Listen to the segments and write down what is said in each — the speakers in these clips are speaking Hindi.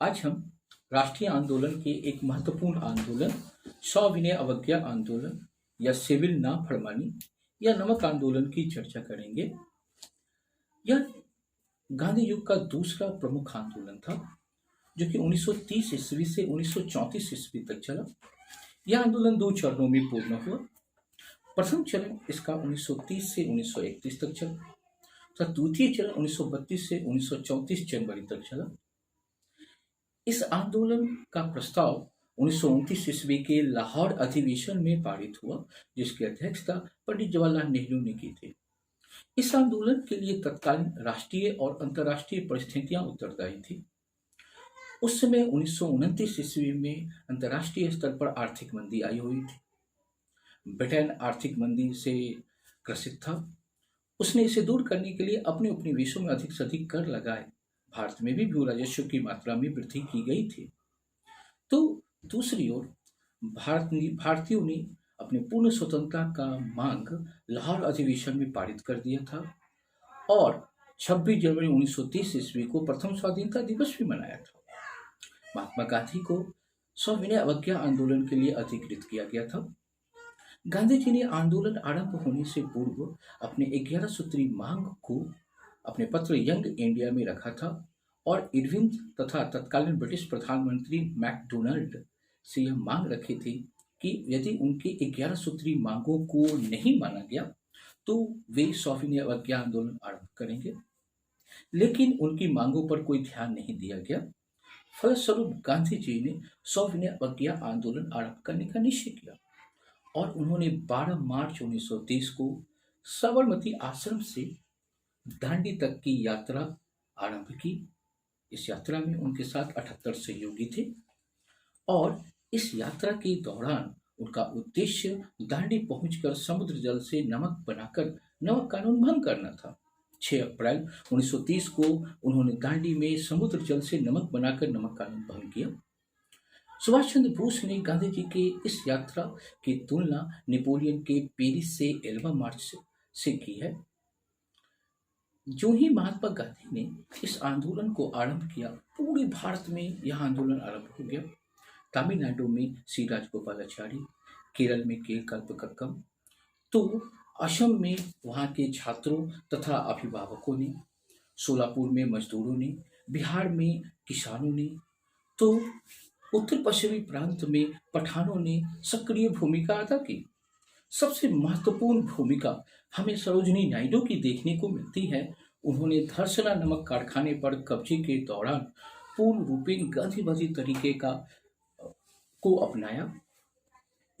आज हम राष्ट्रीय आंदोलन के एक महत्वपूर्ण आंदोलन सविनय अवज्ञा आंदोलन या सिविल ना फरमानी या नमक आंदोलन की चर्चा करेंगे। यह गांधी युग का दूसरा प्रमुख आंदोलन था जो कि 1930 ईस्वी से 1934 ईस्वी तक चला। यह आंदोलन दो चरणों में पूर्ण हुआ। प्रथम चरण इसका 1930 से 1931 तक चला तथा द्वितीय चरण 1932 से 1934 जनवरी तक चला। इस आंदोलन का प्रस्ताव 1929 ईस्वी के लाहौर अधिवेशन में पारित हुआ, जिसकी अध्यक्षता पंडित जवाहरलाल नेहरू ने की थी। इस आंदोलन के लिए तत्कालीन राष्ट्रीय और अंतर्राष्ट्रीय परिस्थितियां उत्तरदायी थी। उस समय 1929 ईस्वी में अंतर्राष्ट्रीय स्तर पर आर्थिक मंदी आई हुई थी। ब्रिटेन आर्थिक मंदी से ग्रसित था। उसने इसे दूर करने के लिए अपने उपनिवेशों में अधिक से अधिक कर लगाए। भारत में भी भू राजस्व की मात्रा में वृद्धि की गई थी। तो दूसरी ओर भारतीयों ने अपने पूर्ण स्वतंत्रता का मांग लाहौर अधिवेशन में पारित कर दिया था और 26 जनवरी 1930 ईस्वी को प्रथम स्वाधीनता दिवस भी मनाया था। महात्मा गांधी को सविनय अवज्ञा आंदोलन के लिए अधिकृत किया गया था। गांधी जी ने आंदोलन आरंभ होने से पूर्व अपने 11 सूत्री मांग को अपने पत्र यंग इंडिया में रखा था और इरविन तथा तत्कालीन ब्रिटिश प्रधानमंत्री मैकडोनाल्ड से यह मांग रखी थी कि यदि उनके 11 सूत्री मांगों को नहीं माना गया तो वे सविनय अवज्ञा आंदोलन आरंभ करेंगे। लेकिन उनकी मांगों पर कोई ध्यान नहीं दिया गया। फलस्वरूप गांधी जी ने सविनय अवज्ञा आंदोलन आरंभ करने का निश्चय किया और उन्होंने 12 मार्च 1930 को साबरमती आश्रम से दांडी तक की यात्रा आरंभ की। इस यात्रा में उनके साथ 78 सहयोगी थे और इस यात्रा के दौरान उनका उद्देश्य दांडी पहुंचकर समुद्र जल से नमक बनाकर नमक कानून भंग करना था। 6 अप्रैल 1930 को उन्होंने दांडी में समुद्र जल से नमक बनाकर नमक कानून भंग किया। सुभाष चंद्र बोस ने गांधी जी के इस यात्रा की तुलना नेपोलियन के पेरिस से एल्बा मार्च से की है। जो ही महात्मा गांधी ने इस आंदोलन को आरंभ किया, पूरे भारत में यह आंदोलन आरंभ हो गया। तमिलनाडु में सी राजगोपालाचारी, केरल में के कल्पकक्कम, तो असम में वहाँ के छात्रों तथा अभिभावकों ने, सोलापुर में मजदूरों ने, बिहार में किसानों ने, तो उत्तर पश्चिमी प्रांत में पठानों ने सक्रिय भूमिका अदा की। सबसे महत्वपूर्ण भूमिका हमें सरोजिनी नायडू की देखने को मिलती है। उन्होंने धरसना नमक कारखाने पर कब्जे के दौरान पूर्ण रूपेण गांधीवादी तरीके को अपनाया।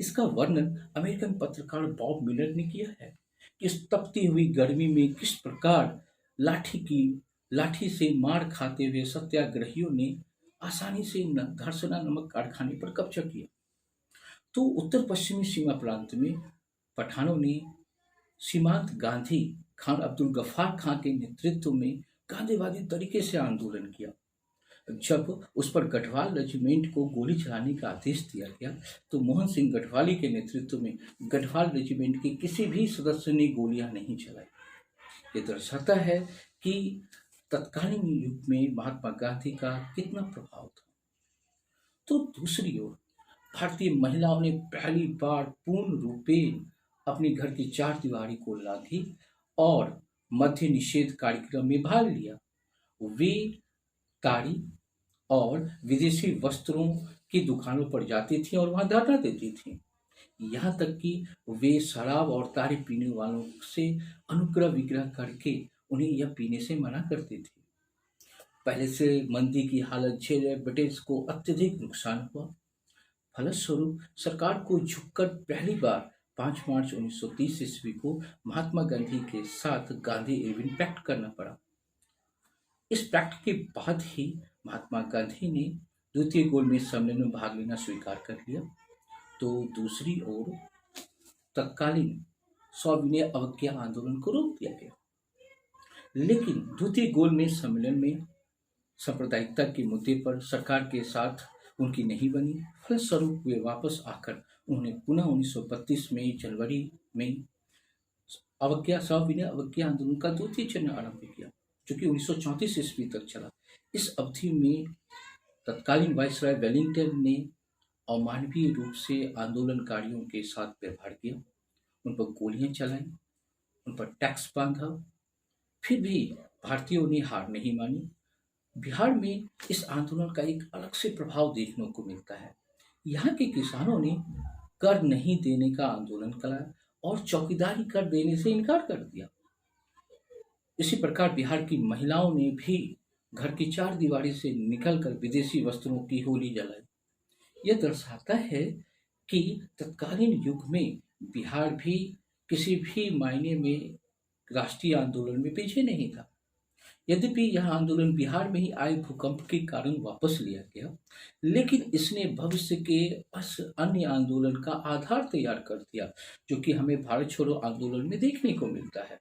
इसका वर्णन अमेरिकन पत्रकार बॉब मिलर ने किया है कि इस तपती हुई गर्मी में किस प्रकार लाठी से मार खाते हुए सत्याग्रहियों ने आसानी से धरसना नमक कारखाने पर कब्जा किया। तो उत्तर पश्चिमी सीमा प्रांत में पठानों ने सीमांत गांधी खान अब्दुल गफ्फार खां के नेतृत्व में गांधीवादी तरीके से आंदोलन किया। जब उस पर गढ़वाल रेजिमेंट को गोली चलाने का आदेश दिया गया तो मोहन सिंह गढ़वाली के नेतृत्व में गढ़वाल रेजिमेंट के किसी भी सदस्य ने गोलियां नहीं चलाई। ये दर्शाता है कि तत्कालीन युग में महात्मा गांधी का कितना प्रभाव था। तो दूसरी ओर भारतीय महिलाओं ने पहली बार पूर्ण रूपेण अपने घर की चार दीवारी को लांघी और मद्य निषेध कार्यक्रम में भाग लिया। वे ताड़ी और विदेशी वस्त्रों की दुकानों पर जाती थी और वहां धरना देती थी। यहाँ तक कि वे शराब और ताड़ी पीने वालों से अनुग्रह विग्रह करके उन्हें यह पीने से मना करती थी। पहले से मंदी की हालत झेले ब्रिटिश को अत्यधिक नुकसान हुआ। फलस्वरूप सरकार को झुककर पहली बार 5 मार्च 1930 ईस्वी को महात्मा गांधी के साथ गांधी इरविन पैक्ट करना पड़ा। इस पैक्ट के बाद ही महात्मा गांधी ने द्वितीय गोलमेज सम्मेलन में भाग लेना स्वीकार कर लिया। तो दूसरी ओर तत्कालीन सविनय अवज्ञा आंदोलन को रोक दिया गया। लेकिन द्वितीय गोलमेज सम्मेलन में सांप्रदायिकता के मुद्दे पर सरकार के साथ उनकी नहीं बनी। फलस्वरूप वे वापस आकर उन्होंने पुनः 1932 में जनवरी में सविनय अवज्ञा आंदोलन का द्वितीय चरण आरंभ किया, जो कि 1934 ईस्वी तक चला। इस अवधि में तत्कालीन वायसराय वेलिंगटन ने अमानवीय रूप से आंदोलनकारियों के साथ व्यवहार किया, उन पर गोलियां चलाई, उन पर टैक्स बांधा। फिर भी भारतीयों ने हार नहीं मानी। बिहार में इस आंदोलन का एक अलग से प्रभाव देखने को मिलता है। यहाँ के किसानों ने कर नहीं देने का आंदोलन कराया और चौकीदारी कर देने से इनकार कर दिया। इसी प्रकार बिहार की महिलाओं ने भी घर की चार दीवारी से निकलकर विदेशी वस्त्रों की होली जलाई। यह दर्शाता है कि तत्कालीन युग में बिहार भी किसी भी मायने में राष्ट्रीय आंदोलन में पीछे नहीं था। यद्यपि यह आंदोलन बिहार में ही आए भूकंप के कारण वापस लिया गया, लेकिन इसने भविष्य के अन्य आंदोलन का आधार तैयार कर दिया, जो कि हमें भारत छोड़ो आंदोलन में देखने को मिलता है।